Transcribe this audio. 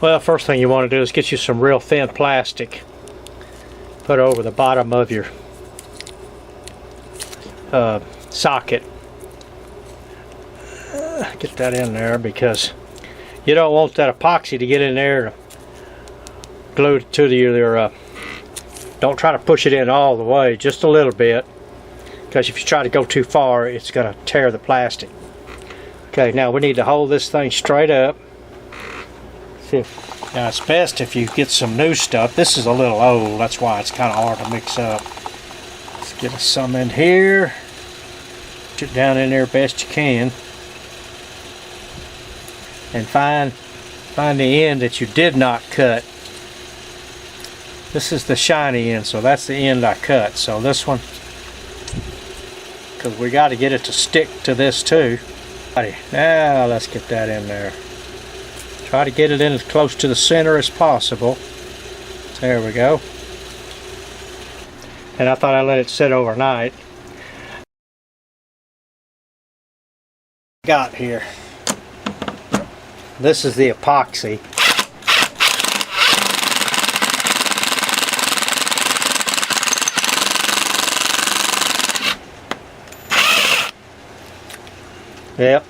Well, first thing you want to do is get you some real thin plastic. Put it over the bottom of your socket. Get that in there because you don't want that epoxy to get in there to glue it to your don't try to push it in all the way, just a little bit, because if you try to go too far it's going to tear the plastic. Okay, now we need to hold this thing straight up. Now it's best if you get some new stuff. This is a little old, that's why it's kind of hard to mix up. Let's get us some in here. Put it down in there best you can. And find the end that you did not cut. This is the shiny end, so that's the end I cut. So this one, because we got to get it to stick to this too. Now let's get that in there. Try to get it in as close to the center as possible. There we go. And I thought I'd let it sit overnight. Got here. This is the epoxy. Yep,